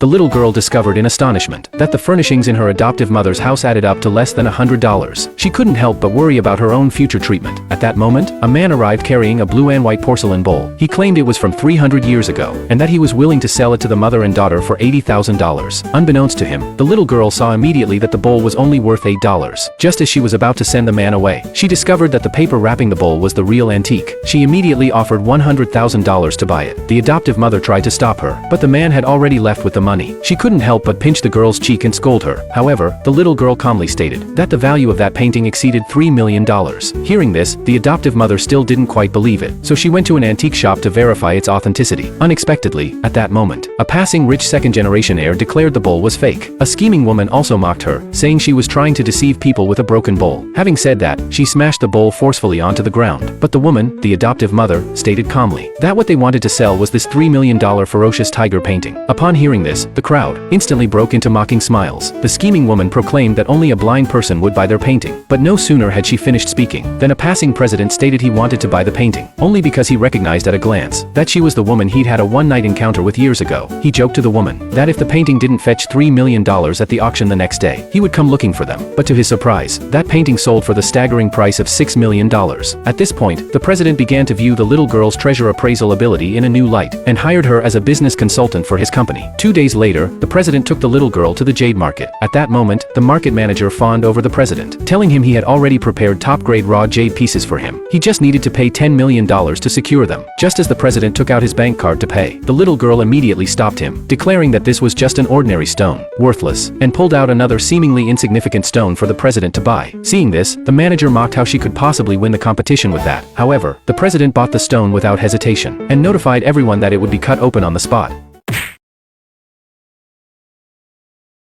the little girl discovered in astonishment that the furnishings in her adoptive mother's house added up to less than $100. She couldn't help but worry about her own future treatment. At that moment, a man arrived carrying a blue and white porcelain bowl. He claimed it was from 300 years ago, and that he was willing to sell it to the mother and daughter for $80,000. Unbeknownst to him, the little girl saw immediately that the bowl was only worth $8. Just as she was about to send the man away, she discovered that the paper wrapping the bowl was the real antique. She immediately offered $100,000 to buy it. The adoptive mother tried to stop her, but the man had already left with the money. She couldn't help but pinch the girl's cheek and scold her. However, the little girl calmly stated that the value of that painting exceeded $3 million. Hearing this, the adoptive mother still didn't quite believe it, so she went to an antique shop to verify its authenticity. Unexpectedly, at that moment, a passing rich second-generation heir declared the bowl was fake. A scheming woman also mocked her, saying she was trying to deceive people with a broken bowl. Having said that, she smashed the bowl forcefully onto the ground. But the woman, the adoptive mother, stated calmly that what they wanted to sell was this $3 million ferocious tiger painting. Upon hearing this, the crowd instantly broke into mocking smiles. The scheming woman proclaimed that only a blind person would buy their painting. But no sooner had she finished speaking than a passing president stated he wanted to buy the painting, only because he recognized at a glance that she was the woman he'd had a one-night encounter with years ago. He joked to the woman that if the painting didn't fetch $3 million at the auction the next day, he would come looking for them. But to his surprise, that painting sold for the staggering price of $6 million. At this point, the president began to view the little girl's treasure appraisal ability in a new light, and hired her as a business consultant for his company. 2 days later, the president took the little girl to the jade market. At that moment, the market manager fawned over the president, telling him he had already prepared top-grade raw jade pieces for him. He just needed to pay $10 million to secure them. Just as the president took out his bank card to pay, the little girl immediately stopped him, declaring that this was just an ordinary stone, worthless, and pulled out another seemingly insignificant stone for the president to buy. Seeing this, the manager mocked how she could possibly win the competition with that. However, the president bought the stone without hesitation, and notified everyone that it would be cut open on the spot.